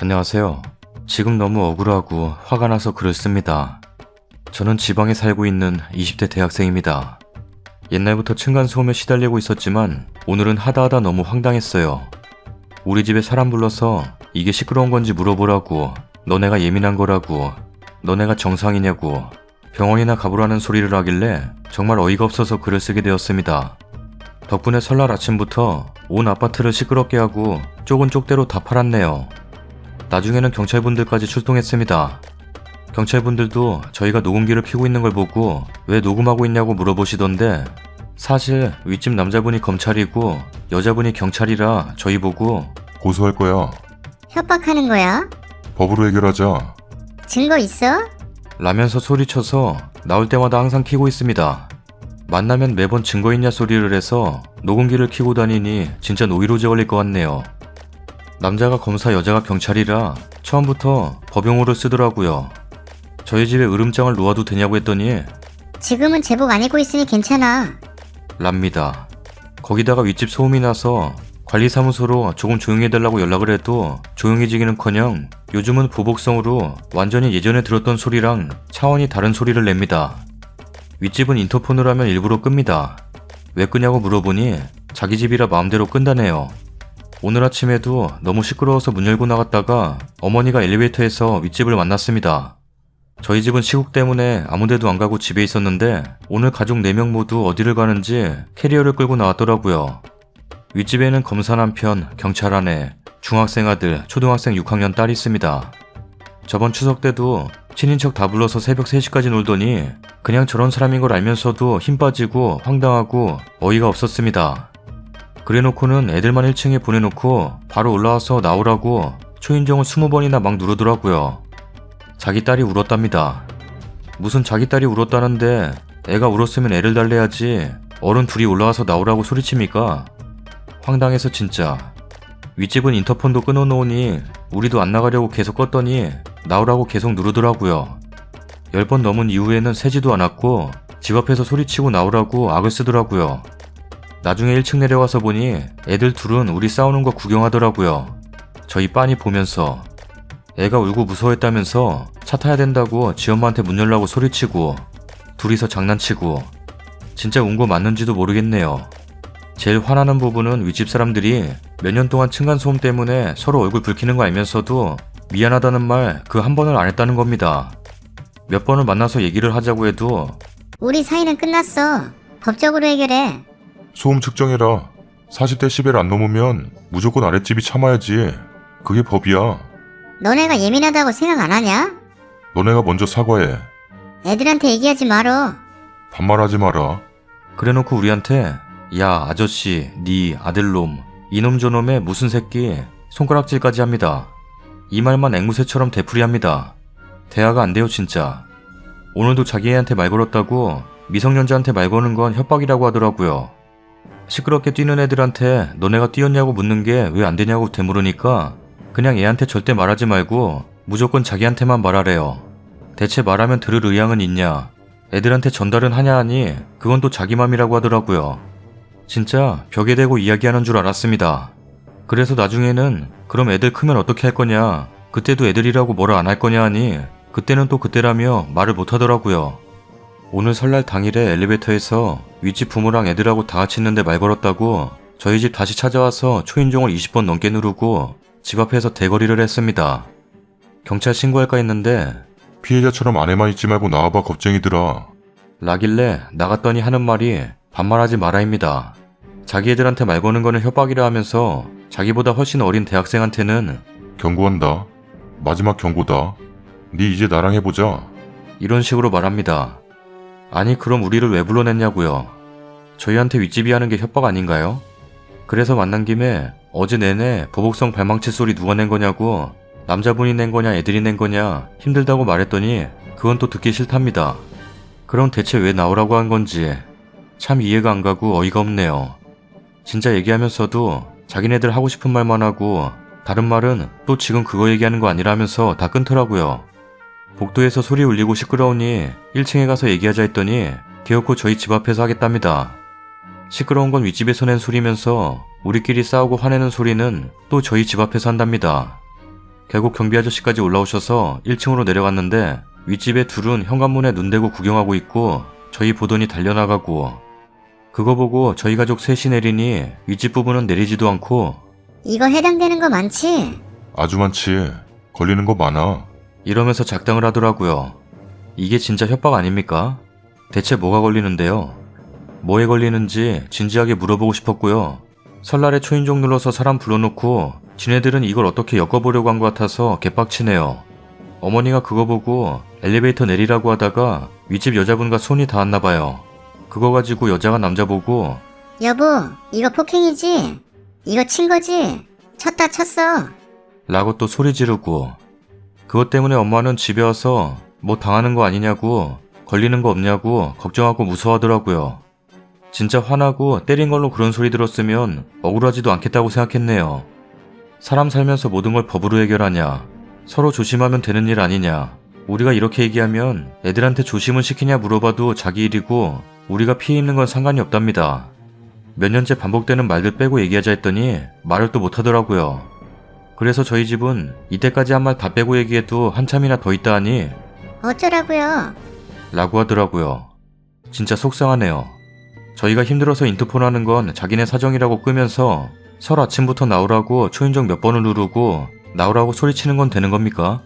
안녕하세요. 지금 너무 억울하고 화가 나서 글을 씁니다. 저는 지방에 살고 있는 20대 대학생입니다. 옛날부터 층간소음에 시달리고 있었지만 오늘은 하다하다 너무 황당했어요. 우리 집에 사람 불러서 이게 시끄러운 건지 물어보라고, 너네가 예민한 거라고, 너네가 정상이냐고 병원이나 가보라는 소리를 하길래 정말 어이가 없어서 글을 쓰게 되었습니다. 덕분에 설날 아침부터 온 아파트를 시끄럽게 하고 쪽은 쪽대로 다 팔았네요. 나중에는 경찰분들까지 출동했습니다. 경찰분들도 저희가 녹음기를 켜고 있는 걸 보고 왜 녹음하고 있냐고 물어보시던데, 사실 윗집 남자분이 검찰이고 여자분이 경찰이라 저희 보고 고소할 거야. 협박하는 거야? 법으로 해결하자. 증거 있어? 라면서 소리쳐서 나올 때마다 항상 켜고 있습니다. 만나면 매번 증거 있냐 소리를 해서 녹음기를 켜고 다니니 진짜 노이로제 걸릴 것 같네요. 남자가 검사, 여자가 경찰이라 처음부터 법용어를 쓰더라고요. 저희 집에 으름장을 놓아도 되냐고 했더니 지금은 제복 안 입고 있으니 괜찮아. 랍니다. 거기다가 윗집 소음이 나서 관리사무소로 조금 조용히 해달라고 연락을 해도 조용해지기는커녕 요즘은 보복성으로 완전히 예전에 들었던 소리랑 차원이 다른 소리를 냅니다. 윗집은 인터폰을 하면 일부러 끕니다. 왜 끄냐고 물어보니 자기 집이라 마음대로 끈다네요. 오늘 아침에도 너무 시끄러워서 문 열고 나갔다가 어머니가 엘리베이터에서 윗집을 만났습니다. 저희 집은 시국 때문에 아무데도 안 가고 집에 있었는데 오늘 가족 4명 모두 어디를 가는지 캐리어를 끌고 나왔더라고요. 윗집에는 검사 남편, 경찰 아내, 중학생 아들, 초등학생 6학년 딸이 있습니다. 저번 추석 때도 친인척 다 불러서 새벽 3시까지 놀더니 그냥 저런 사람인 걸 알면서도 힘 빠지고 황당하고 어이가 없었습니다. 그래놓고는 애들만 1층에 보내놓고 바로 올라와서 나오라고 초인종을 20번이나 막 누르더라고요. 자기 딸이 울었답니다. 무슨 자기 딸이 울었다는데 애가 울었으면 애를 달래야지 어른 둘이 올라와서 나오라고 소리칩니까? 황당해서 진짜. 윗집은 인터폰도 끊어놓으니 우리도 안 나가려고 계속 껐더니 나오라고 계속 누르더라고요. 10번 넘은 이후에는 새지도 않았고 집 앞에서 소리치고 나오라고 악을 쓰더라고요. 나중에 1층 내려가서 보니 애들 둘은 우리 싸우는 거 구경하더라고요. 저희 빤히 보면서. 애가 울고 무서워했다면서 차 타야 된다고 지 엄마한테 문 열라고 소리치고 둘이서 장난치고. 진짜 운 거 맞는지도 모르겠네요. 제일 화나는 부분은 윗집 사람들이 몇 년 동안 층간소음 때문에 서로 얼굴 붉히는 거 알면서도 미안하다는 말 그 한 번을 안 했다는 겁니다. 몇 번을 만나서 얘기를 하자고 해도 우리 사이는 끝났어. 법적으로 해결해. 소음 측정해라. 40대 10엘 안 넘으면 무조건 아랫집이 참아야지. 그게 법이야. 너네가 예민하다고 생각 안 하냐? 너네가 먼저 사과해. 애들한테 얘기하지 말어. 반말하지 마라. 그래놓고 우리한테 야 아저씨, 네 아들놈, 이놈 저놈의 무슨 새끼 손가락질까지 합니다. 이 말만 앵무새처럼 되풀이합니다. 대화가 안 돼요 진짜. 오늘도 자기 애한테 말 걸었다고 미성년자한테 말 거는 건 협박이라고 하더라고요. 시끄럽게 뛰는 애들한테 너네가 뛰었냐고 묻는 게 왜 안 되냐고 되물으니까 그냥 애한테 절대 말하지 말고 무조건 자기한테만 말하래요. 대체 말하면 들을 의향은 있냐, 애들한테 전달은 하냐 하니 그건 또 자기 맘이라고 하더라고요. 진짜 벽에 대고 이야기하는 줄 알았습니다. 그래서 나중에는 그럼 애들 크면 어떻게 할 거냐, 그때도 애들이라고 뭐라 안 할 거냐 하니 그때는 또 그때라며 말을 못 하더라고요. 오늘 설날 당일에 엘리베이터에서 윗집 부모랑 애들하고 다 같이 있는데 말 걸었다고 저희 집 다시 찾아와서 초인종을 20번 넘게 누르고 집 앞에서 대거리를 했습니다. 경찰 신고할까 했는데 피해자처럼 안에만 있지 말고 나와봐 겁쟁이들아. 라길래 나갔더니 하는 말이 반말하지 마라입니다. 자기 애들한테 말 거는 거는 협박이라 하면서 자기보다 훨씬 어린 대학생한테는 경고한다. 마지막 경고다. 네 이제 나랑 해보자. 이런 식으로 말합니다. 아니 그럼 우리를 왜 불러냈냐고요. 저희한테 윗집이 하는 게 협박 아닌가요? 그래서 만난 김에 어제 내내 보복성 발망치 소리 누가 낸 거냐고, 남자분이 낸 거냐 애들이 낸 거냐 힘들다고 말했더니 그건 또 듣기 싫답니다. 그럼 대체 왜 나오라고 한 건지 참 이해가 안 가고 어이가 없네요. 진짜 얘기하면서도 자기네들 하고 싶은 말만 하고 다른 말은 또 지금 그거 얘기하는 거 아니라면서 다 끊더라고요. 복도에서 소리 울리고 시끄러우니 1층에 가서 얘기하자 했더니 개어코 저희 집 앞에서 하겠답니다. 시끄러운 건 윗집에서 낸 소리면서 우리끼리 싸우고 화내는 소리는 또 저희 집 앞에서 한답니다. 결국 경비 아저씨까지 올라오셔서 1층으로 내려갔는데 윗집에 둘은 현관문에 눈 대고 구경하고 있고 저희 보더니 달려나가고 그거 보고 저희 가족 셋이 내리니 윗집 부부는 내리지도 않고 이거 해당되는 거 많지? 아주 많지. 걸리는 거 많아. 이러면서 작당을 하더라고요. 이게 진짜 협박 아닙니까? 대체 뭐가 걸리는데요? 뭐에 걸리는지 진지하게 물어보고 싶었고요. 설날에 초인종 눌러서 사람 불러놓고 지네들은 이걸 어떻게 엮어보려고 한 것 같아서 개빡치네요. 어머니가 그거 보고 엘리베이터 내리라고 하다가 윗집 여자분과 손이 닿았나봐요. 그거 가지고 여자가 남자 보고 여보, 이거 폭행이지? 이거 친 거지? 쳤다 쳤어. 라고 또 소리 지르고 그것 때문에 엄마는 집에 와서 뭐 당하는 거 아니냐고 걸리는 거 없냐고 걱정하고 무서워하더라고요. 진짜 화나고 때린 걸로 그런 소리 들었으면 억울하지도 않겠다고 생각했네요. 사람 살면서 모든 걸 법으로 해결하냐, 서로 조심하면 되는 일 아니냐, 우리가 이렇게 얘기하면 애들한테 조심을 시키냐 물어봐도 자기 일이고 우리가 피해 입는 건 상관이 없답니다. 몇 년째 반복되는 말들 빼고 얘기하자 했더니 말을 또 못하더라고요. 그래서 저희 집은 이때까지 한 말 다 빼고 얘기해도 한참이나 더 있다 하니 어쩌라고요? 라고 하더라고요. 진짜 속상하네요. 저희가 힘들어서 인터폰 하는 건 자기네 사정이라고 끄면서 설 아침부터 나오라고 초인종 몇 번을 누르고 나오라고 소리치는 건 되는 겁니까?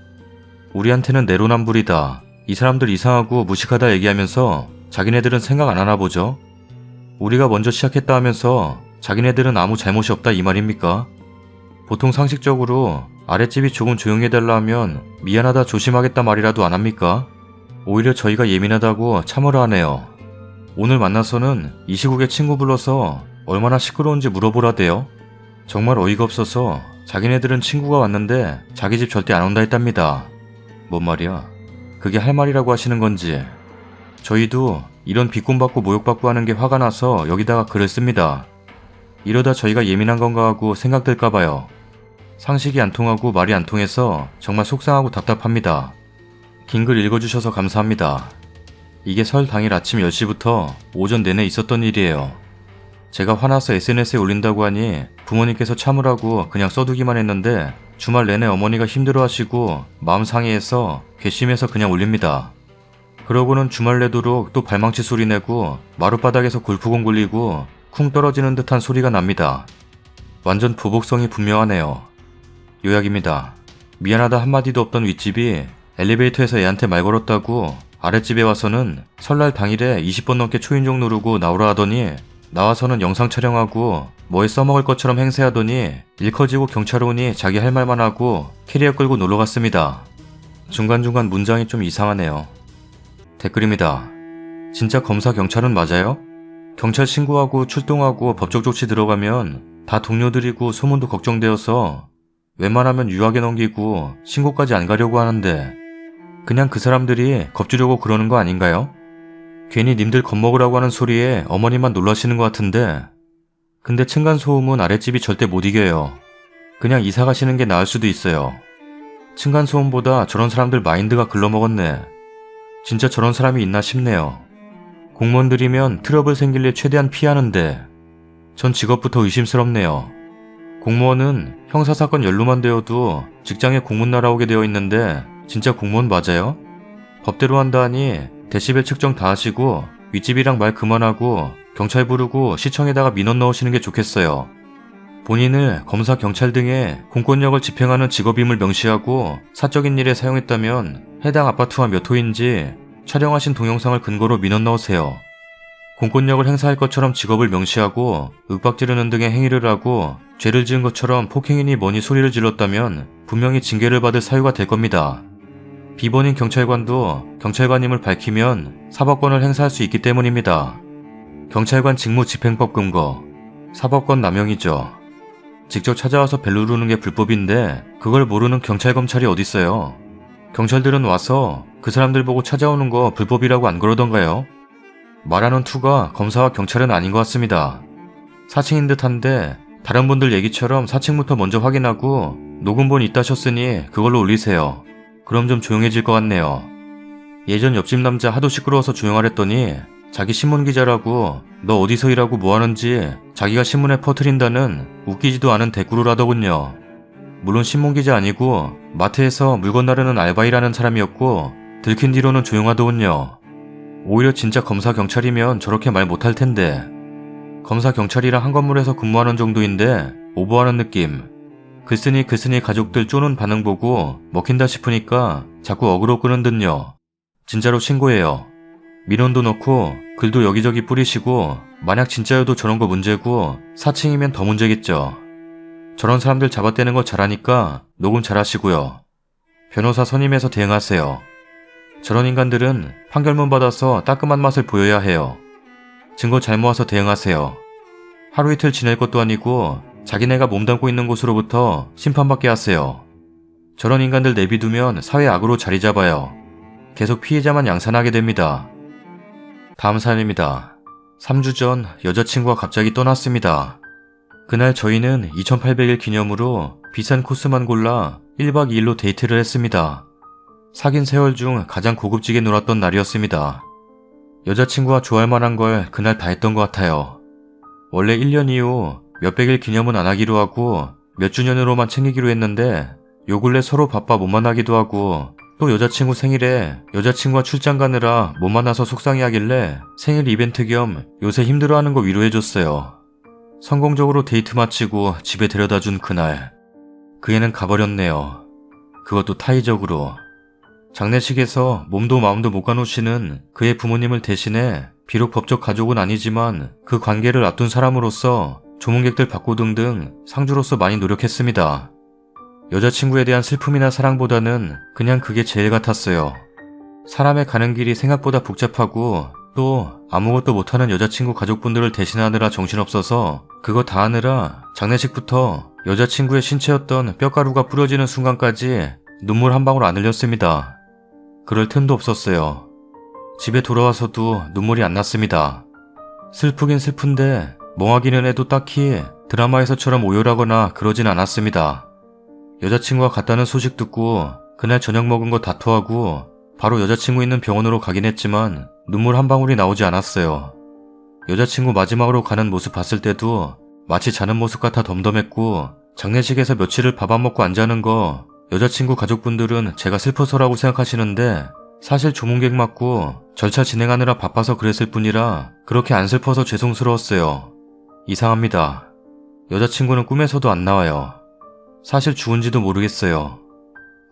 우리한테는 내로남불이다, 이 사람들 이상하고 무식하다 얘기하면서 자기네들은 생각 안 하나 보죠? 우리가 먼저 시작했다 하면서 자기네들은 아무 잘못이 없다 이 말입니까? 보통 상식적으로 아랫집이 조금 조용히 해달라 하면 미안하다 조심하겠다 말이라도 안 합니까? 오히려 저희가 예민하다고 참으라 하네요. 오늘 만나서는 이 시국에 친구 불러서 얼마나 시끄러운지 물어보라대요. 정말 어이가 없어서 자기네들은 친구가 왔는데 자기 집 절대 안 온다 했답니다. 뭔 말이야? 그게 할 말이라고 하시는 건지. 저희도 이런 비꼰받고 모욕받고 하는 게 화가 나서 여기다가 글을 씁니다. 이러다 저희가 예민한 건가 하고 생각될까봐요. 상식이 안 통하고 말이 안 통해서 정말 속상하고 답답합니다. 긴 글 읽어주셔서 감사합니다. 이게 설 당일 아침 10시부터 오전 내내 있었던 일이에요. 제가 화나서 SNS에 올린다고 하니 부모님께서 참으라고 그냥 써두기만 했는데 주말 내내 어머니가 힘들어하시고 마음 상해해서 괘씸해서 그냥 올립니다. 그러고는 주말 내도록 또 발망치 소리 내고 마룻바닥에서 골프공 굴리고 쿵 떨어지는 듯한 소리가 납니다. 완전 보복성이 분명하네요. 요약입니다. 미안하다 한마디도 없던 윗집이 엘리베이터에서 애한테 말 걸었다고 아랫집에 와서는 설날 당일에 20번 넘게 초인종 누르고 나오라 하더니 나와서는 영상 촬영하고 뭐에 써먹을 것처럼 행세하더니 일 커지고 경찰 오니 자기 할 말만 하고 캐리어 끌고 놀러 갔습니다. 중간중간 문장이 좀 이상하네요. 댓글입니다. 진짜 검사 경찰은 맞아요? 경찰 신고하고 출동하고 법적 조치 들어가면 다 동료들이고 소문도 걱정되어서 웬만하면 유하게 넘기고 신고까지 안 가려고 하는데 그냥 그 사람들이 겁주려고 그러는 거 아닌가요? 괜히 님들 겁먹으라고 하는 소리에 어머니만 놀라시는 것 같은데 근데 층간소음은 아랫집이 절대 못 이겨요. 그냥 이사 가시는 게 나을 수도 있어요. 층간소음보다 저런 사람들 마인드가 글러먹었네. 진짜 저런 사람이 있나 싶네요. 공무원들이면 트러블 생길 일 최대한 피하는데 전 직업부터 의심스럽네요. 공무원은 형사사건 연루만 되어도 직장에 공문 날아오게 되어 있는데 진짜 공무원 맞아요? 법대로 한다 하니 데시벨 측정 다 하시고 윗집이랑 말 그만하고 경찰 부르고 시청에다가 민원 넣으시는 게 좋겠어요. 본인을 검사, 경찰 등의 공권력을 집행하는 직업임을 명시하고 사적인 일에 사용했다면 해당 아파트와 몇 호인지 촬영하신 동영상을 근거로 민원 넣으세요. 공권력을 행사할 것처럼 직업을 명시하고 윽박지르는 등의 행위를 하고 죄를 지은 것처럼 폭행이니 뭐니 소리를 질렀다면 분명히 징계를 받을 사유가 될 겁니다. 비번인 경찰관도 경찰관임을 밝히면 사법권을 행사할 수 있기 때문입니다. 경찰관 직무집행법 근거, 사법권 남용이죠. 직접 찾아와서 벨 누르는 게 불법인데 그걸 모르는 경찰 검찰이 어딨어요. 경찰들은 와서 그 사람들 보고 찾아오는 거 불법이라고 안 그러던가요? 말하는 투가 검사와 경찰은 아닌 것 같습니다. 사칭인 듯한데 다른 분들 얘기처럼 사칭부터 먼저 확인하고 녹음본 있다셨으니 그걸로 올리세요. 그럼 좀 조용해질 것 같네요. 예전 옆집 남자 하도 시끄러워서 조용하랬더니 자기 신문기자라고 너 어디서 일하고 뭐하는지 자기가 신문에 퍼뜨린다는 웃기지도 않은 대꾸를 하더군요. 물론 신문기자 아니고 마트에서 물건 나르는 알바이라는 사람이었고 들킨 뒤로는 조용하더군요. 오히려 진짜 검사 경찰이면 저렇게 말 못할 텐데. 검사 경찰이랑 한 건물에서 근무하는 정도인데 오버하는 느낌. 글쓴이 가족들 쪼는 반응 보고 먹힌다 싶으니까 자꾸 어그로 끄는 듯요. 진짜로 신고해요. 민원도 넣고 글도 여기저기 뿌리시고 만약 진짜여도 저런 거 문제고 사칭이면 더 문제겠죠. 저런 사람들 잡아떼는 거 잘하니까 녹음 잘하시고요. 변호사 선임해서 대응하세요. 저런 인간들은 판결문 받아서 따끔한 맛을 보여야 해요. 증거 잘 모아서 대응하세요. 하루 이틀 지낼 것도 아니고 자기네가 몸담고 있는 곳으로부터 심판받게 하세요. 저런 인간들 내비두면 사회 악으로 자리 잡아요. 계속 피해자만 양산하게 됩니다. 다음 사연입니다. 3주 전 여자친구가 갑자기 떠났습니다. 그날 저희는 2800일 기념으로 비싼 코스만 골라 1박 2일로 데이트를 했습니다. 사귄 세월 중 가장 고급지게 놀았던 날이었습니다. 여자친구가 좋아할 만한 걸 그날 다 했던 것 같아요. 원래 1년 이후 몇백일 기념은 안 하기로 하고 몇 주년으로만 챙기기로 했는데 요 근래 서로 바빠 못 만나기도 하고 또 여자친구 생일에 여자친구가 출장 가느라 못 만나서 속상해하길래 생일 이벤트 겸 요새 힘들어하는 거 위로해줬어요. 성공적으로 데이트 마치고 집에 데려다준 그날 그 애는 가버렸네요. 그것도 타이적으로. 장례식에서 몸도 마음도 못 가누시는 그의 부모님을 대신해 비록 법적 가족은 아니지만 그 관계를 앞둔 사람으로서 조문객들 받고 등등 상주로서 많이 노력했습니다. 여자친구에 대한 슬픔이나 사랑보다는 그냥 그게 제일 같았어요. 사람의 가는 길이 생각보다 복잡하고 또 아무것도 못하는 여자친구 가족분들을 대신하느라 정신없어서 그거 다 하느라 장례식부터 여자친구의 신체였던 뼈가루가 뿌려지는 순간까지 눈물 한 방울 안 흘렸습니다. 그럴 틈도 없었어요. 집에 돌아와서도 눈물이 안 났습니다. 슬프긴 슬픈데 멍하기는 해도 딱히 드라마에서처럼 오열하거나 그러진 않았습니다. 여자친구가 갔다는 소식 듣고 그날 저녁 먹은 거 다 토하고 바로 여자친구 있는 병원으로 가긴 했지만 눈물 한 방울이 나오지 않았어요. 여자친구 마지막으로 가는 모습 봤을 때도 마치 자는 모습 같아 덤덤했고 장례식에서 며칠을 밥 안 먹고 안 자는 거 여자친구 가족분들은 제가 슬퍼서라고 생각하시는데 사실 조문객 맞고 절차 진행하느라 바빠서 그랬을 뿐이라 그렇게 안 슬퍼서 죄송스러웠어요. 이상합니다. 여자친구는 꿈에서도 안 나와요. 사실 죽은지도 모르겠어요.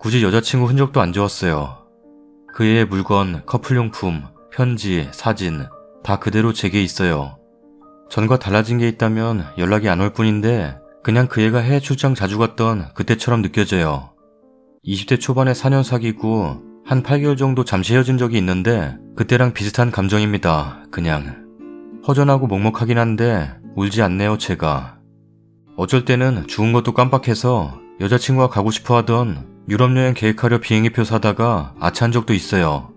굳이 여자친구 흔적도 안 주었어요. 그의 물건, 커플용품, 편지, 사진 다 그대로 제게 있어요. 전과 달라진 게 있다면 연락이 안 올 뿐인데 그냥 그 애가 해외 출장 자주 갔던 그때처럼 느껴져요. 20대 초반에 4년 사귀고 한 8개월 정도 잠시 헤어진 적이 있는데 그때랑 비슷한 감정입니다. 그냥 허전하고 먹먹하긴 한데 울지 않네요 제가. 어쩔 때는 죽은 것도 깜빡해서 여자친구가 가고 싶어 하던 유럽여행 계획하려 비행기표 사다가 아차한 적도 있어요.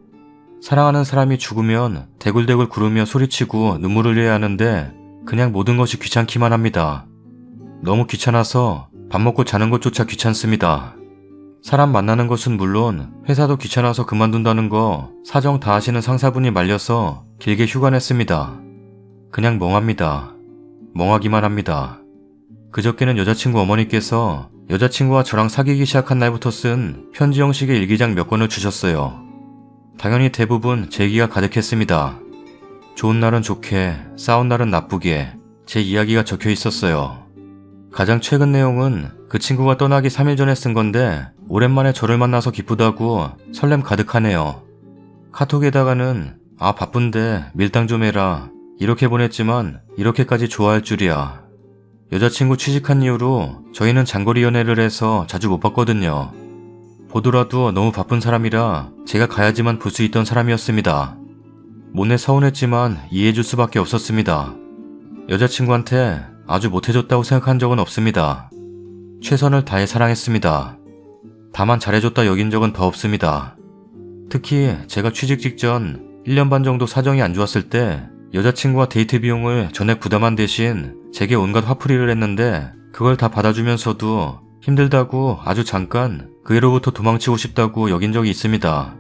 사랑하는 사람이 죽으면 대굴대굴 구르며 소리치고 눈물을 흘려야 하는데 그냥 모든 것이 귀찮기만 합니다. 너무 귀찮아서 밥 먹고 자는 것조차 귀찮습니다. 사람 만나는 것은 물론 회사도 귀찮아서 그만둔다는 거 사정 다 하시는 상사분이 말려서 길게 휴가 냈습니다. 그냥 멍합니다. 멍하기만 합니다. 그저께는 여자친구 어머니께서 여자친구와 저랑 사귀기 시작한 날부터 쓴 편지 형식의 일기장 몇 권을 주셨어요. 당연히 대부분 제 얘기가 가득했습니다. 좋은 날은 좋게, 싸운 날은 나쁘게 제 이야기가 적혀 있었어요. 가장 최근 내용은 그 친구가 떠나기 3일 전에 쓴 건데 오랜만에 저를 만나서 기쁘다고 설렘 가득하네요. 카톡에다가는 아 바쁜데 밀당 좀 해라 이렇게 보냈지만 이렇게까지 좋아할 줄이야. 여자친구 취직한 이후로 저희는 장거리 연애를 해서 자주 못 봤거든요. 보더라도 너무 바쁜 사람이라 제가 가야지만 볼 수 있던 사람이었습니다. 못내 서운했지만 이해해줄 수밖에 없었습니다. 여자친구한테 아주 못해줬다고 생각한 적은 없습니다. 최선을 다해 사랑했습니다. 다만 잘해줬다 여긴 적은 더 없습니다. 특히 제가 취직 직전 1년 반 정도 사정이 안 좋았을 때 여자친구와 데이트 비용을 전액 부담한 대신 제게 온갖 화풀이를 했는데 그걸 다 받아주면서도 힘들다고 아주 잠깐 그 애로부터 도망치고 싶다고 여긴 적이 있습니다.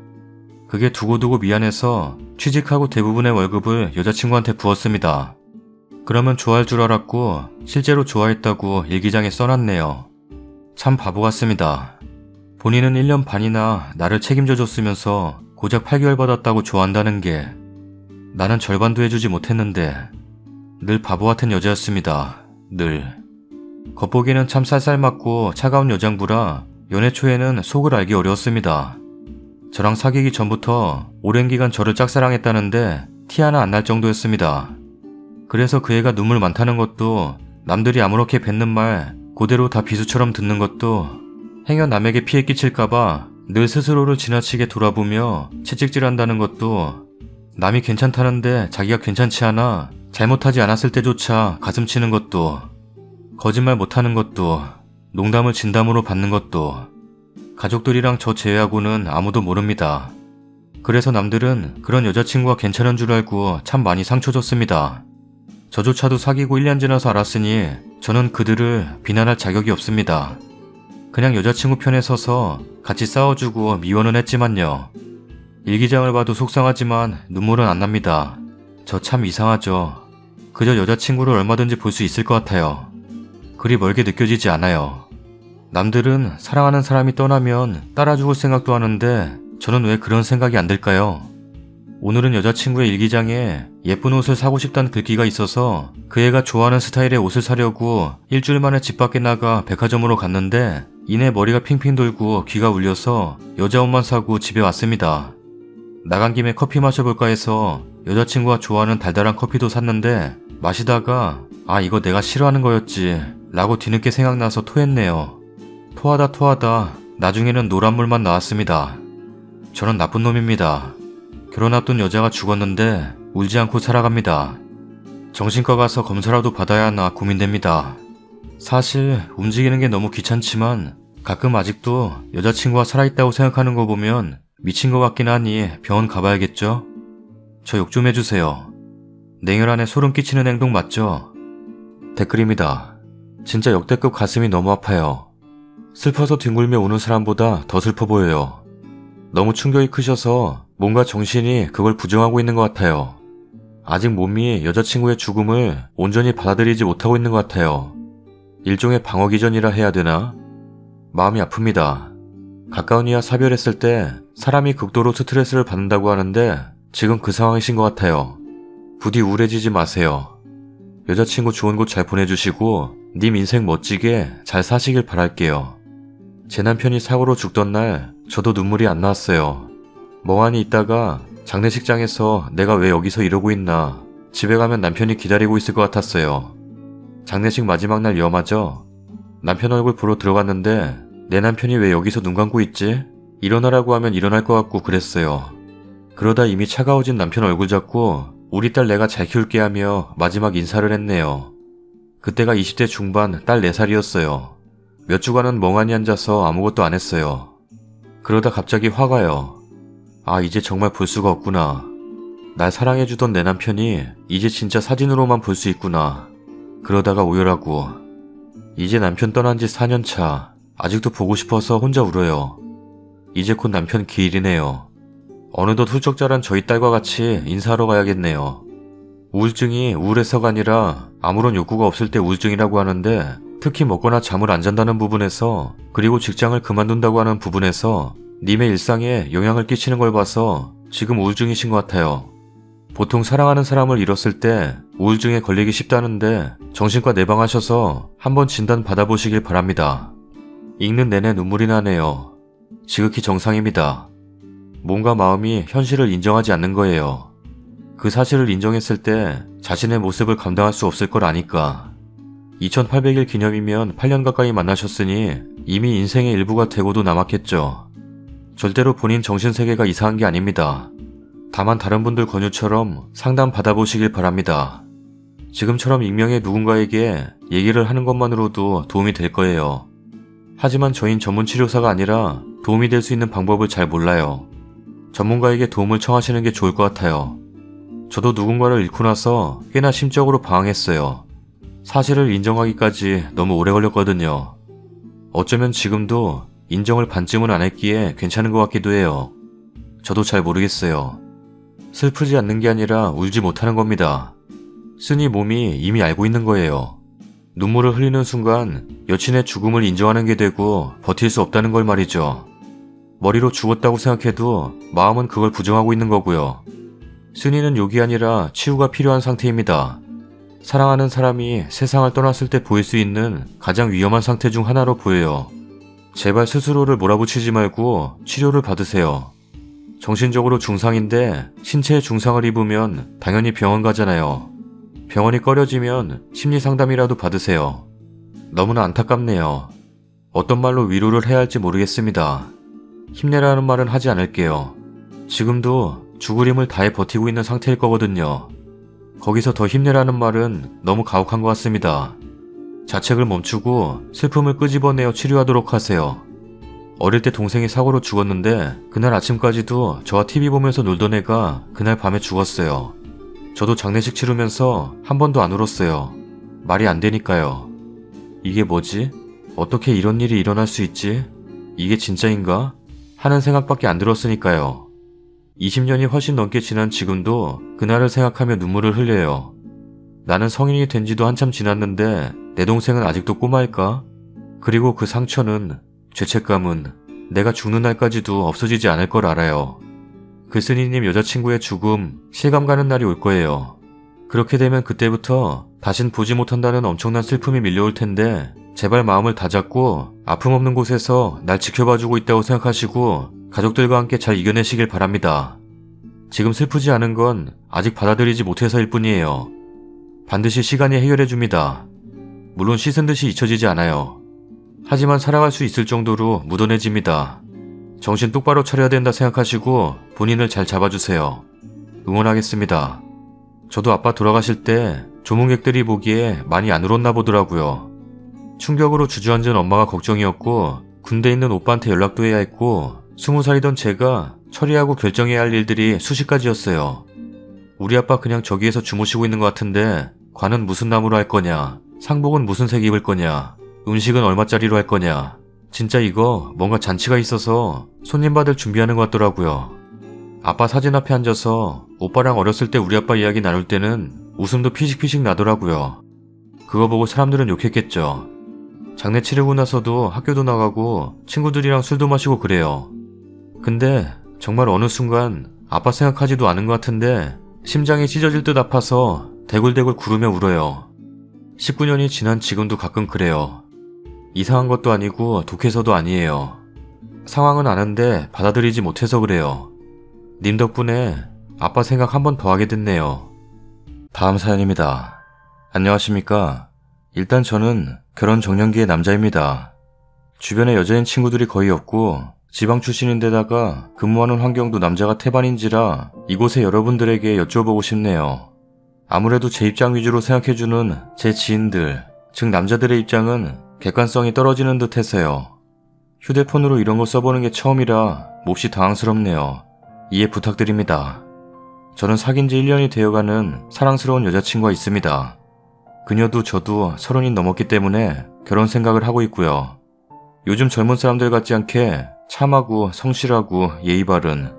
그게 두고두고 미안해서 취직하고 대부분의 월급을 여자친구한테 부었습니다. 그러면 좋아할 줄 알았고 실제로 좋아했다고 일기장에 써놨네요. 참 바보 같습니다. 본인은 1년 반이나 나를 책임져 줬으면서 고작 8개월 받았다고 좋아한다는 게 나는 절반도 해주지 못했는데 늘 바보 같은 여자였습니다. 늘. 겉보기에는 참 쌀쌀맞고 차가운 여장부라 연애 초에는 속을 알기 어려웠습니다. 저랑 사귀기 전부터 오랜 기간 저를 짝사랑했다는데 티 하나 안 날 정도였습니다. 그래서 그 애가 눈물 많다는 것도 남들이 아무렇게 뱉는 말 그대로 다 비수처럼 듣는 것도 행여 남에게 피해 끼칠까봐 늘 스스로를 지나치게 돌아보며 채찍질한다는 것도 남이 괜찮다는데 자기가 괜찮지 않아 잘못하지 않았을 때조차 가슴 치는 것도 거짓말 못하는 것도 농담을 진담으로 받는 것도 가족들이랑 저 제외하고는 아무도 모릅니다. 그래서 남들은 그런 여자친구가 괜찮은 줄 알고 참 많이 상처 줬습니다. 저조차도 사귀고 1년 지나서 알았으니 저는 그들을 비난할 자격이 없습니다. 그냥 여자친구 편에 서서 같이 싸워주고 미워는 했지만요. 일기장을 봐도 속상하지만 눈물은 안 납니다. 저 참 이상하죠. 그저 여자친구를 얼마든지 볼 수 있을 것 같아요. 그리 멀게 느껴지지 않아요. 남들은 사랑하는 사람이 떠나면 따라 죽을 생각도 하는데 저는 왜 그런 생각이 안 들까요? 오늘은 여자친구의 일기장에 예쁜 옷을 사고 싶다는 글귀가 있어서 그 애가 좋아하는 스타일의 옷을 사려고 일주일 만에 집 밖에 나가 백화점으로 갔는데 이내 머리가 핑핑 돌고 귀가 울려서 여자 옷만 사고 집에 왔습니다. 나간 김에 커피 마셔볼까 해서 여자친구가 좋아하는 달달한 커피도 샀는데 마시다가 아 이거 내가 싫어하는 거였지 라고 뒤늦게 생각나서 토했네요. 토하다 나중에는 노란물만 나왔습니다. 저는 나쁜 놈입니다. 결혼 앞둔 여자가 죽었는데 울지 않고 살아갑니다. 정신과 가서 검사라도 받아야 하나 고민됩니다. 사실 움직이는 게 너무 귀찮지만 가끔 아직도 여자친구가 살아있다고 생각하는 거 보면 미친 것 같긴 하니 병원 가봐야겠죠? 저 욕 좀 해주세요. 냉혈 안에 소름 끼치는 행동 맞죠? 댓글입니다. 진짜 역대급 가슴이 너무 아파요. 슬퍼서 뒹굴며 우는 사람보다 더 슬퍼 보여요. 너무 충격이 크셔서 몸과 정신이 그걸 부정하고 있는 것 같아요. 아직 몸이 여자친구의 죽음을 온전히 받아들이지 못하고 있는 것 같아요. 일종의 방어 기전이라 해야 되나? 마음이 아픕니다. 가까운 이와 사별했을 때 사람이 극도로 스트레스를 받는다고 하는데 지금 그 상황이신 것 같아요. 부디 우울해지지 마세요. 여자친구 좋은 곳 잘 보내주시고 님 인생 멋지게 잘 사시길 바랄게요. 제 남편이 사고로 죽던 날 저도 눈물이 안 나왔어요. 멍하니 있다가 장례식장에서 내가 왜 여기서 이러고 있나 집에 가면 남편이 기다리고 있을 것 같았어요. 장례식 마지막 날 위험하죠? 남편 얼굴 보러 들어갔는데 내 남편이 왜 여기서 눈 감고 있지? 일어나라고 하면 일어날 것 같고 그랬어요. 그러다 이미 차가워진 남편 얼굴 잡고 우리 딸 내가 잘 키울게 하며 마지막 인사를 했네요. 그때가 20대 중반 딸 4살이었어요. 몇 주간은 멍하니 앉아서 아무것도 안 했어요. 그러다 갑자기 화가요. 아 이제 정말 볼 수가 없구나. 날 사랑해주던 내 남편이 이제 진짜 사진으로만 볼 수 있구나. 그러다가 오열하고 이제 남편 떠난 지 4년 차. 아직도 보고 싶어서 혼자 울어요. 이제 곧 남편 기일이네요. 어느덧 훌쩍 자란 저희 딸과 같이 인사하러 가야겠네요. 우울증이 우울해서가 아니라 아무런 욕구가 없을 때 우울증이라고 하는데 특히 먹거나 잠을 안 잔다는 부분에서 그리고 직장을 그만둔다고 하는 부분에서 님의 일상에 영향을 끼치는 걸 봐서 지금 우울증이신 것 같아요. 보통 사랑하는 사람을 잃었을 때 우울증에 걸리기 쉽다는데 정신과 내방하셔서 한번 진단 받아보시길 바랍니다. 읽는 내내 눈물이 나네요. 지극히 정상입니다. 몸과 마음이 현실을 인정하지 않는 거예요. 그 사실을 인정했을 때 자신의 모습을 감당할 수 없을 걸 아니까. 2800일 기념이면 8년 가까이 만나셨으니 이미 인생의 일부가 되고도 남았겠죠. 절대로 본인 정신세계가 이상한 게 아닙니다. 다만 다른 분들 권유처럼 상담 받아보시길 바랍니다. 지금처럼 익명의 누군가에게 얘기를 하는 것만으로도 도움이 될 거예요. 하지만 저희는 전문 치료사가 아니라 도움이 될 수 있는 방법을 잘 몰라요. 전문가에게 도움을 청하시는 게 좋을 것 같아요. 저도 누군가를 잃고 나서 꽤나 심적으로 방황했어요. 사실을 인정하기까지 너무 오래 걸렸거든요. 어쩌면 지금도 인정을 반쯤은 안 했기에 괜찮은 것 같기도 해요. 저도 잘 모르겠어요. 슬프지 않는 게 아니라 울지 못하는 겁니다. 쓰니 몸이 이미 알고 있는 거예요. 눈물을 흘리는 순간 여친의 죽음을 인정하는 게 되고 버틸 수 없다는 걸 말이죠. 머리로 죽었다고 생각해도 마음은 그걸 부정하고 있는 거고요. 순이는 욕이 아니라 치유가 필요한 상태입니다. 사랑하는 사람이 세상을 떠났을 때 보일 수 있는 가장 위험한 상태 중 하나로 보여요. 제발 스스로를 몰아붙이지 말고 치료를 받으세요. 정신적으로 중상인데 신체에 중상을 입으면 당연히 병원 가잖아요. 병원이 꺼려지면 심리상담이라도 받으세요. 너무나 안타깝네요. 어떤 말로 위로를 해야 할지 모르겠습니다. 힘내라는 말은 하지 않을게요. 지금도 죽을 힘을 다해 버티고 있는 상태일 거거든요. 거기서 더 힘내라는 말은 너무 가혹한 것 같습니다. 자책을 멈추고 슬픔을 끄집어내어 치료하도록 하세요. 어릴 때 동생이 사고로 죽었는데 그날 아침까지도 저와 TV 보면서 놀던 애가 그날 밤에 죽었어요. 저도 장례식 치르면서 한 번도 안 울었어요. 말이 안 되니까요. 이게 뭐지? 어떻게 이런 일이 일어날 수 있지? 이게 진짜인가? 하는 생각밖에 안 들었으니까요. 20년이 훨씬 넘게 지난 지금도 그날을 생각하며 눈물을 흘려요. 나는 성인이 된 지도 한참 지났는데 내 동생은 아직도 꼬마일까? 그리고 그 상처는, 죄책감은 내가 죽는 날까지도 없어지지 않을 걸 알아요. 글쓴이님 여자친구의 죽음 실감 가는 날이 올 거예요. 그렇게 되면 그때부터 다신 보지 못한다는 엄청난 슬픔이 밀려올 텐데 제발 마음을 다잡고 아픔 없는 곳에서 날 지켜봐주고 있다고 생각하시고 가족들과 함께 잘 이겨내시길 바랍니다. 지금 슬프지 않은 건 아직 받아들이지 못해서일 뿐이에요. 반드시 시간이 해결해줍니다. 물론 씻은 듯이 잊혀지지 않아요. 하지만 살아갈 수 있을 정도로 묻어내집니다. 정신 똑바로 차려야 된다 생각하시고 본인을 잘 잡아주세요. 응원하겠습니다. 저도 아빠 돌아가실 때 조문객들이 보기에 많이 안 울었나 보더라고요. 충격으로 주저앉은 엄마가 걱정이었고 군대에 있는 오빠한테 연락도 해야 했고 20살이던 제가 처리하고 결정해야 할 일들이 수십 가지였어요. 우리 아빠 그냥 저기에서 주무시고 있는 것 같은데 관은 무슨 나무로 할 거냐, 상복은 무슨 색 입을 거냐, 음식은 얼마짜리로 할 거냐. 진짜 이거 뭔가 잔치가 있어서 손님 받을 준비하는 것 같더라고요. 아빠 사진 앞에 앉아서 오빠랑 어렸을 때 우리 아빠 이야기 나눌 때는 웃음도 피식피식 나더라고요. 그거 보고 사람들은 욕했겠죠. 장례 치르고 나서도 학교도 나가고 친구들이랑 술도 마시고 그래요. 근데 정말 어느 순간 아빠 생각하지도 않은 것 같은데 심장이 찢어질 듯 아파서 대굴대굴 구르며 울어요. 19년이 지난 지금도 가끔 그래요. 이상한 것도 아니고 독해서도 아니에요. 상황은 아는데 받아들이지 못해서 그래요. 님 덕분에 아빠 생각 한 번 더 하게 됐네요. 다음 사연입니다. 안녕하십니까. 일단 저는 결혼 정년기의 남자입니다. 주변에 여자인 친구들이 거의 없고 지방 출신인데다가 근무하는 환경도 남자가 태반인지라 이곳에 여러분들에게 여쭤보고 싶네요. 아무래도 제 입장 위주로 생각해주는 제 지인들, 즉 남자들의 입장은 객관성이 떨어지는 듯 해서요. 휴대폰으로 이런 거 써보는 게 처음이라 몹시 당황스럽네요. 이해 부탁드립니다. 저는 사귄 지 1년이 되어가는 사랑스러운 여자친구가 있습니다. 그녀도 저도 30이 넘었기 때문에 결혼 생각을 하고 있고요. 요즘 젊은 사람들 같지 않게 참하고 성실하고 예의 바른,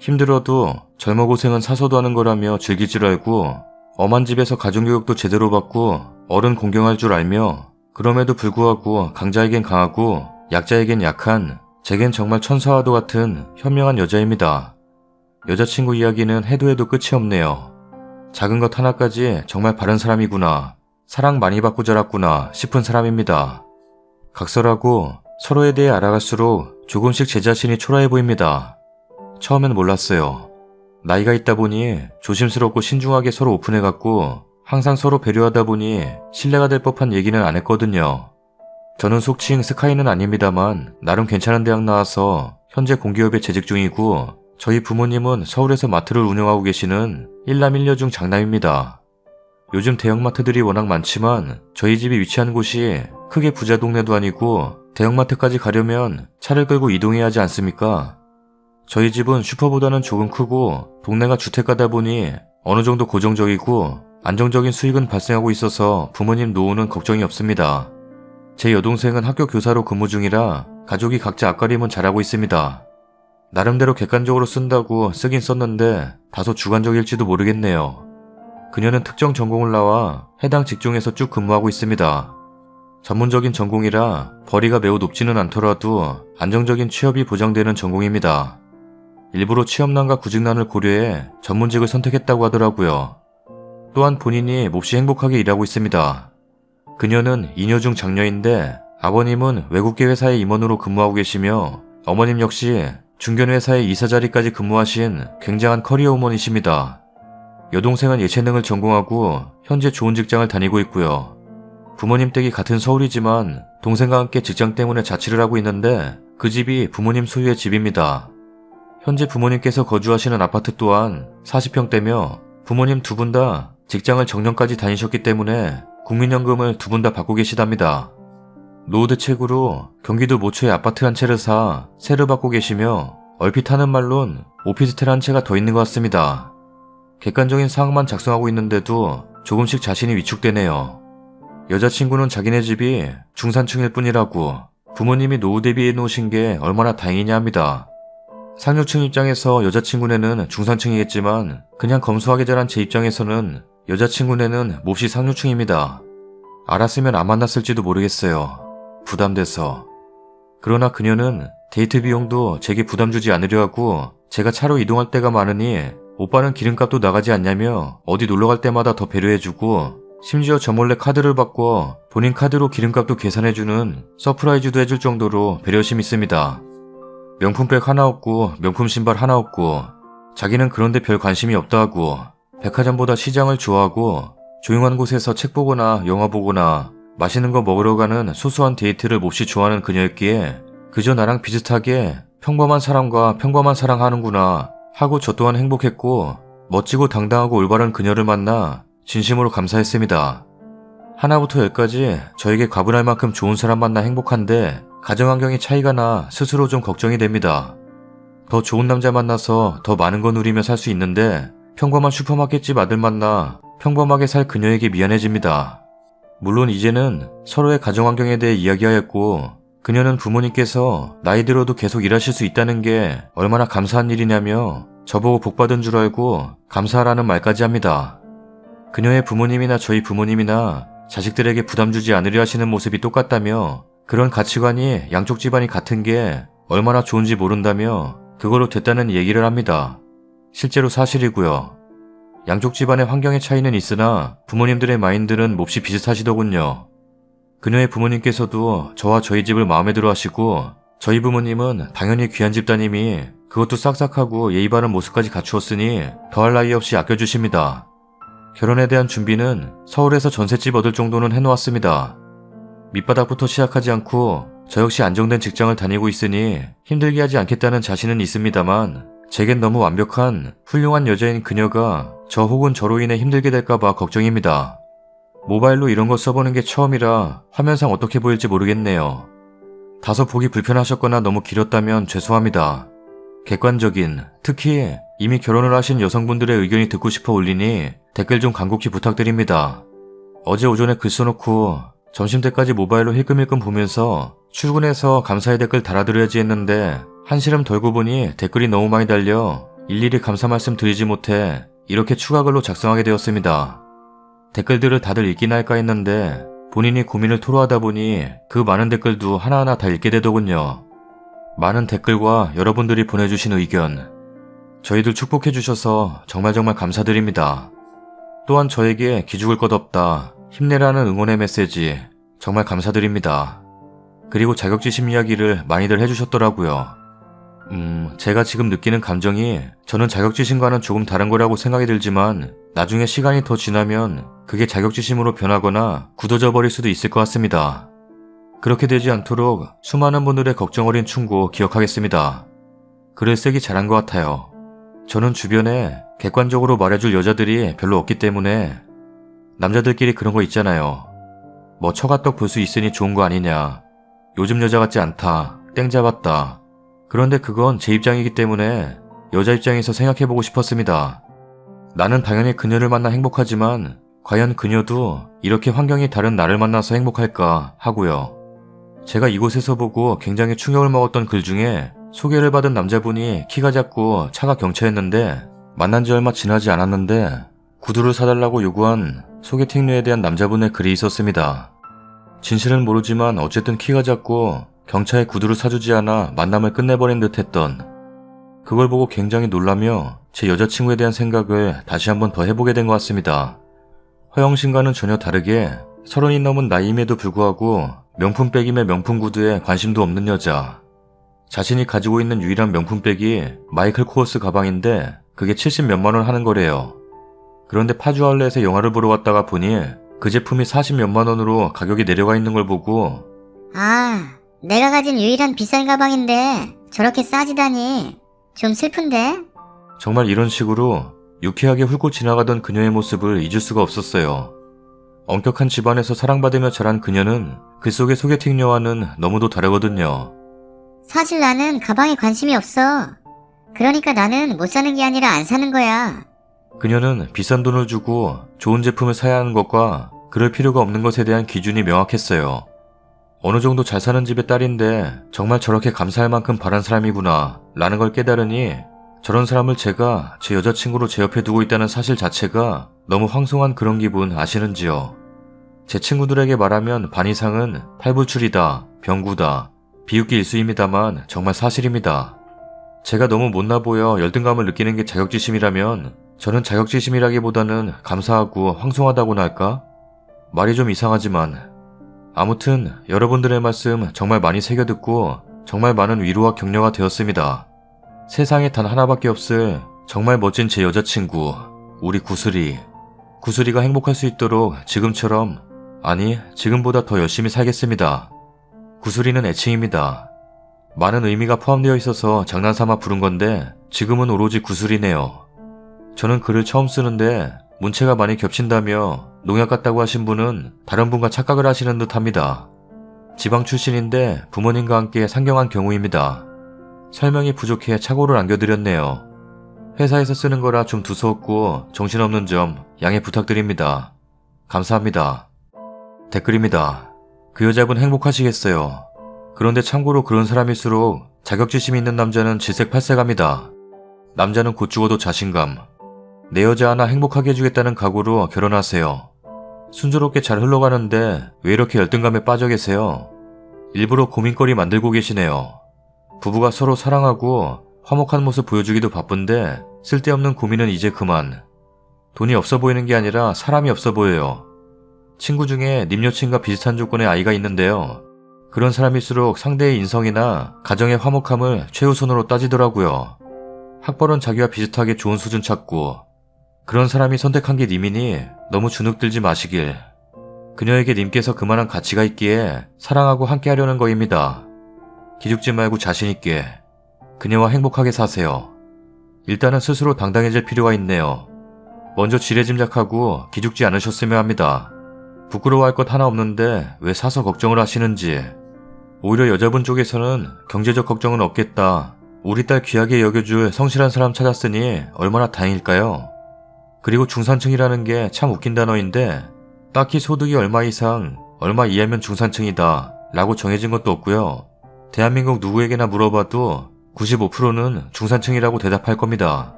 힘들어도 젊어 고생은 사서도 하는 거라며 즐길 줄 알고 엄한 집에서 가정교육도 제대로 받고 어른 공경할 줄 알며 그럼에도 불구하고 강자에겐 강하고 약자에겐 약한, 제겐 정말 천사와도 같은 현명한 여자입니다. 여자친구 이야기는 해도 해도 끝이 없네요. 작은 것 하나까지 정말 바른 사람이구나, 사랑 많이 받고 자랐구나 싶은 사람입니다. 각설하고 서로에 대해 알아갈수록 조금씩 제 자신이 초라해 보입니다. 처음엔 몰랐어요. 나이가 있다 보니 조심스럽고 신중하게 서로 오픈해갔고 항상 서로 배려하다 보니 신뢰가 될 법한 얘기는 안 했거든요. 저는 속칭 스카이는 아닙니다만 나름 괜찮은 대학 나와서 현재 공기업에 재직 중이고 저희 부모님은 서울에서 마트를 운영하고 계시는 일남 일녀 중 장남입니다. 요즘 대형마트들이 워낙 많지만 저희 집이 위치한 곳이 크게 부자 동네도 아니고 대형마트까지 가려면 차를 끌고 이동해야 하지 않습니까? 저희 집은 슈퍼보다는 조금 크고 동네가 주택가다 보니 어느 정도 고정적이고 안정적인 수익은 발생하고 있어서 부모님 노후는 걱정이 없습니다. 제 여동생은 학교 교사로 근무 중이라 가족이 각자 앞가림은 잘하고 있습니다. 나름대로 객관적으로 쓴다고 쓰긴 썼는데 다소 주관적일지도 모르겠네요. 그녀는 특정 전공을 나와 해당 직종에서 쭉 근무하고 있습니다. 전문적인 전공이라 벌이가 매우 높지는 않더라도 안정적인 취업이 보장되는 전공입니다. 일부러 취업난과 구직난을 고려해 전문직을 선택했다고 하더라고요. 또한 본인이 몹시 행복하게 일하고 있습니다. 그녀는 이녀 중 장녀인데 아버님은 외국계 회사의 임원으로 근무하고 계시며 어머님 역시 중견 회사의 이사 자리까지 근무하신 굉장한 커리어 우먼이십니다. 여동생은 예체능을 전공하고 현재 좋은 직장을 다니고 있고요. 부모님 댁이 같은 서울이지만 동생과 함께 직장 때문에 자취를 하고 있는데 그 집이 부모님 소유의 집입니다. 현재 부모님께서 거주하시는 아파트 또한 40평대며 부모님 두 분 다 직장을 정년까지 다니셨기 때문에 국민연금을 두 분 다 받고 계시답니다. 노후 대책으로 경기도 모초에 아파트 한 채를 사 세를 받고 계시며 얼핏 하는 말론 오피스텔 한 채가 더 있는 것 같습니다. 객관적인 사항만 작성하고 있는데도 조금씩 자신이 위축되네요. 여자친구는 자기네 집이 중산층일 뿐이라고 부모님이 노후 대비해 놓으신 게 얼마나 다행이냐 합니다. 상류층 입장에서 여자친구네는 중산층이겠지만 그냥 검소하게 자란 제 입장에서는 여자친구네는 몹시 상류층입니다. 알았으면 안 만났을지도 모르겠어요. 부담돼서. 그러나 그녀는 데이트 비용도 제게 부담 주지 않으려 하고 제가 차로 이동할 때가 많으니 오빠는 기름값도 나가지 않냐며 어디 놀러갈 때마다 더 배려해주고 심지어 저 몰래 카드를 바꿔 본인 카드로 기름값도 계산해주는 서프라이즈도 해줄 정도로 배려심 있습니다. 명품백 하나 없고 명품 신발 하나 없고 자기는 그런데 별 관심이 없다 하고 백화점보다 시장을 좋아하고 조용한 곳에서 책 보거나 영화 보거나 맛있는 거 먹으러 가는 소소한 데이트를 몹시 좋아하는 그녀였기에 그저 나랑 비슷하게 평범한 사람과 평범한 사랑하는구나 하고 저 또한 행복했고 멋지고 당당하고 올바른 그녀를 만나 진심으로 감사했습니다. 하나부터 열까지 저에게 과분할 만큼 좋은 사람 만나 행복한데 가정환경이 차이가 나 스스로 좀 걱정이 됩니다. 더 좋은 남자 만나서 더 많은 거 누리며 살 수 있는데 평범한 슈퍼마켓집 아들 만나 평범하게 살 그녀에게 미안해집니다. 물론 이제는 서로의 가정환경에 대해 이야기하였고 그녀는 부모님께서 나이 들어도 계속 일하실 수 있다는 게 얼마나 감사한 일이냐며 저보고 복받은 줄 알고 감사하라는 말까지 합니다. 그녀의 부모님이나 저희 부모님이나 자식들에게 부담 주지 않으려 하시는 모습이 똑같다며 그런 가치관이 양쪽 집안이 같은 게 얼마나 좋은지 모른다며 그걸로 됐다는 얘기를 합니다. 실제로 사실이고요. 양쪽 집안의 환경의 차이는 있으나 부모님들의 마인드는 몹시 비슷하시더군요. 그녀의 부모님께서도 저와 저희 집을 마음에 들어 하시고 저희 부모님은 당연히 귀한 집따님이 그것도 싹싹하고 예의 바른 모습까지 갖추었으니 더할 나위 없이 아껴주십니다. 결혼에 대한 준비는 서울에서 전셋집 얻을 정도는 해놓았습니다. 밑바닥부터 시작하지 않고 저 역시 안정된 직장을 다니고 있으니 힘들게 하지 않겠다는 자신은 있습니다만 제겐 너무 완벽한 훌륭한 여자인 그녀가 저 혹은 저로 인해 힘들게 될까봐 걱정입니다. 모바일로 이런 거 써보는 게 처음이라 화면상 어떻게 보일지 모르겠네요. 다소 보기 불편하셨거나 너무 길었다면 죄송합니다. 객관적인, 특히 이미 결혼을 하신 여성분들의 의견이 듣고 싶어 올리니 댓글 좀 간곡히 부탁드립니다. 어제 오전에 글 써놓고 점심때까지 모바일로 힐끔힐끔 보면서 출근해서 감사의 댓글 달아드려야지 했는데 한시름 덜고 보니 댓글이 너무 많이 달려 일일이 감사 말씀 드리지 못해 이렇게 추가글로 작성하게 되었습니다. 댓글들을 다들 읽기나 할까 했는데 본인이 고민을 토로하다 보니 그 많은 댓글도 하나하나 다 읽게 되더군요. 많은 댓글과 여러분들이 보내주신 의견, 저희들 축복해주셔서 정말 감사드립니다. 또한 저에게 기죽을 것 없다, 힘내라는 응원의 메시지 정말 감사드립니다. 그리고 자격지심 이야기를 많이들 해주셨더라고요. 제가 지금 느끼는 감정이 저는 자격지심과는 조금 다른 거라고 생각이 들지만 나중에 시간이 더 지나면 그게 자격지심으로 변하거나 굳어져 버릴 수도 있을 것 같습니다. 그렇게 되지 않도록 수많은 분들의 걱정 어린 충고 기억하겠습니다. 글을 쓰기 잘한 것 같아요. 저는 주변에 객관적으로 말해줄 여자들이 별로 없기 때문에 남자들끼리 그런 거 있잖아요. 뭐 처가떡 볼 수 있으니 좋은 거 아니냐. 요즘 여자 같지 않다. 땡 잡았다. 그런데 그건 제 입장이기 때문에 여자 입장에서 생각해보고 싶었습니다. 나는 당연히 그녀를 만나 행복하지만 과연 그녀도 이렇게 환경이 다른 나를 만나서 행복할까 하고요. 제가 이곳에서 보고 굉장히 충격을 먹었던 글 중에 소개를 받은 남자분이 키가 작고 차가 경차였는데 만난 지 얼마 지나지 않았는데 구두를 사달라고 요구한 소개팅녀에 대한 남자분의 글이 있었습니다. 진실은 모르지만 어쨌든 키가 작고 경차에 구두를 사주지 않아 만남을 끝내버린 듯 했던, 그걸 보고 굉장히 놀라며 제 여자친구에 대한 생각을 다시 한번 더 해보게 된 것 같습니다. 허영심과는 전혀 다르게 30이 넘은 나이임에도 불구하고 명품백임의 명품 구두에 관심도 없는 여자. 자신이 가지고 있는 유일한 명품백이 마이클 코어스 가방인데 그게 70몇만 원 하는 거래요. 그런데 파주 아울렛에 영화를 보러 갔다가 보니 그 제품이 40몇만 원으로 가격이 내려가 있는 걸 보고, 아, 내가 가진 유일한 비싼 가방인데 저렇게 싸지다니. 좀 슬픈데? 정말 이런 식으로 유쾌하게 훑고 지나가던 그녀의 모습을 잊을 수가 없었어요. 엄격한 집안에서 사랑받으며 자란 그녀는 그 속의 소개팅녀와는 너무도 다르거든요. 사실 나는 가방에 관심이 없어. 그러니까 나는 못 사는 게 아니라 안 사는 거야. 그녀는 비싼 돈을 주고 좋은 제품을 사야 하는 것과 그럴 필요가 없는 것에 대한 기준이 명확했어요. 어느 정도 잘 사는 집의 딸인데 정말 저렇게 감사할 만큼 바란 사람이구나 라는 걸 깨달으니, 저런 사람을 제가 제 여자친구로 제 옆에 두고 있다는 사실 자체가 너무 황송한 그런 기분 아시는지요? 제 친구들에게 말하면 반 이상은 팔불출이다, 병구다, 비웃기 일수입니다만 정말 사실입니다. 제가 너무 못나 보여 열등감을 느끼는 게 자격지심이라면 저는 자격지심이라기보다는 감사하고 황송하다고나 할까? 말이 좀 이상하지만 아무튼 여러분들의 말씀 정말 많이 새겨듣고 정말 많은 위로와 격려가 되었습니다. 세상에 단 하나밖에 없을 정말 멋진 제 여자친구, 우리 구슬이. 구슬이가 행복할 수 있도록 지금처럼, 아니 지금보다 더 열심히 살겠습니다. 구슬이는 애칭입니다. 많은 의미가 포함되어 있어서 장난삼아 부른 건데 지금은 오로지 구슬이네요. 저는 글을 처음 쓰는데 문체가 많이 겹친다며 농약 같다고 하신 분은 다른 분과 착각을 하시는 듯 합니다. 지방 출신인데 부모님과 함께 상경한 경우입니다. 설명이 부족해 착오를 안겨드렸네요. 회사에서 쓰는 거라 좀 두서없고 정신없는 점 양해 부탁드립니다. 감사합니다. 댓글입니다. 그 여자분 행복하시겠어요. 그런데 참고로 그런 사람일수록 자격지심이 있는 남자는 질색팔색합니다. 남자는 곧 죽어도 자신감. 내 여자 하나 행복하게 해주겠다는 각오로 결혼하세요. 순조롭게 잘 흘러가는데 왜 이렇게 열등감에 빠져 계세요? 일부러 고민거리 만들고 계시네요. 부부가 서로 사랑하고 화목한 모습 보여주기도 바쁜데 쓸데없는 고민은 이제 그만. 돈이 없어 보이는 게 아니라 사람이 없어 보여요. 친구 중에 님 여친과 비슷한 조건의 아이가 있는데요. 그런 사람일수록 상대의 인성이나 가정의 화목함을 최우선으로 따지더라고요. 학벌은 자기와 비슷하게 좋은 수준 찾고, 그런 사람이 선택한 게 님이니 너무 주눅들지 마시길. 그녀에게 님께서 그만한 가치가 있기에 사랑하고 함께 하려는 거입니다. 기죽지 말고 자신있게 그녀와 행복하게 사세요. 일단은 스스로 당당해질 필요가 있네요. 먼저 지레짐작하고 기죽지 않으셨으면 합니다. 부끄러워할 것 하나 없는데 왜 사서 걱정을 하시는지. 오히려 여자분 쪽에서는 경제적 걱정은 없겠다, 우리 딸 귀하게 여겨줄 성실한 사람 찾았으니 얼마나 다행일까요? 그리고 중산층이라는 게 참 웃긴 단어인데 딱히 소득이 얼마 이상, 얼마 이하면 중산층이다 라고 정해진 것도 없고요. 대한민국 누구에게나 물어봐도 95%는 중산층이라고 대답할 겁니다.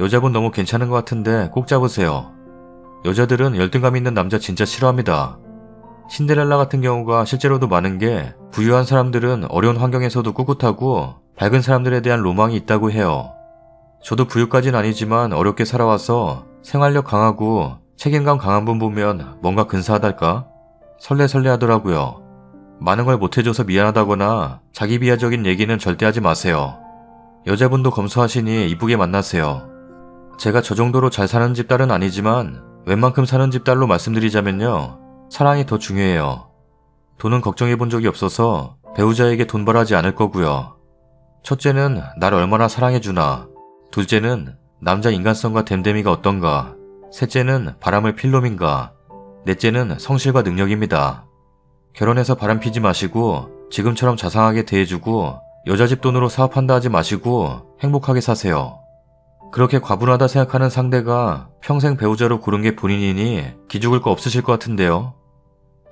여자분 너무 괜찮은 것 같은데 꼭 잡으세요. 여자들은 열등감 있는 남자 진짜 싫어합니다. 신데렐라 같은 경우가 실제로도 많은 게 부유한 사람들은 어려운 환경에서도 꿋꿋하고 밝은 사람들에 대한 로망이 있다고 해요. 저도 부유까진 아니지만 어렵게 살아와서 생활력 강하고 책임감 강한 분 보면 뭔가 근사하달까? 설레설레 하더라고요. 많은 걸 못해줘서 미안하다거나 자기 비하적인 얘기는 절대 하지 마세요. 여자분도 검소하시니 이쁘게 만나세요. 제가 저 정도로 잘 사는 집 딸은 아니지만 웬만큼 사는 집 딸로 말씀드리자면요. 사랑이 더 중요해요. 돈은 걱정해 본 적이 없어서 배우자에게 돈 벌하지 않을 거고요. 첫째는 날 얼마나 사랑해주나, 둘째는 남자 인간성과 댐댐이가 어떤가, 셋째는 바람을 필 놈인가, 넷째는 성실과 능력입니다. 결혼해서 바람 피지 마시고 지금처럼 자상하게 대해주고 여자 집 돈으로 사업한다 하지 마시고 행복하게 사세요. 그렇게 과분하다 생각하는 상대가 평생 배우자로 고른 게 본인이니 기죽을 거 없으실 것 같은데요.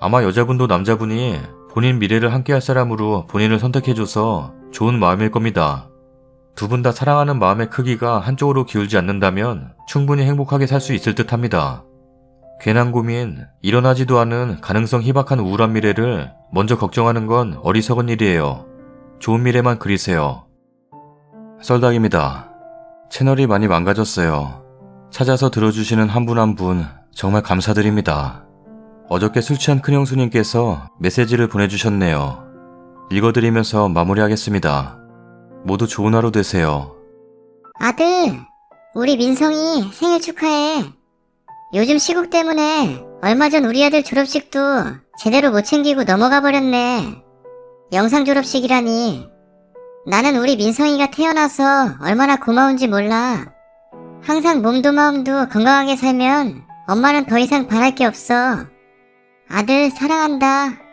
아마 여자분도 남자분이 본인 미래를 함께할 사람으로 본인을 선택해줘서 좋은 마음일 겁니다. 두 분 다 사랑하는 마음의 크기가 한쪽으로 기울지 않는다면 충분히 행복하게 살 수 있을 듯 합니다. 괜한 고민, 일어나지도 않은 가능성 희박한 우울한 미래를 먼저 걱정하는 건 어리석은 일이에요. 좋은 미래만 그리세요. 썰닭입니다. 채널이 많이 망가졌어요. 찾아서 들어주시는 한 분 한 분 정말 감사드립니다. 어저께 술 취한 큰형수님께서 메시지를 보내주셨네요. 읽어드리면서 마무리하겠습니다. 모두 좋은 하루 되세요. 아들, 우리 민성이 생일 축하해. 요즘 시국 때문에 얼마 전 우리 아들 졸업식도 제대로 못 챙기고 넘어가 버렸네. 영상 졸업식이라니. 나는 우리 민성이가 태어나서 얼마나 고마운지 몰라. 항상 몸도 마음도 건강하게 살면 엄마는 더 이상 바랄 게 없어. 아들 사랑한다.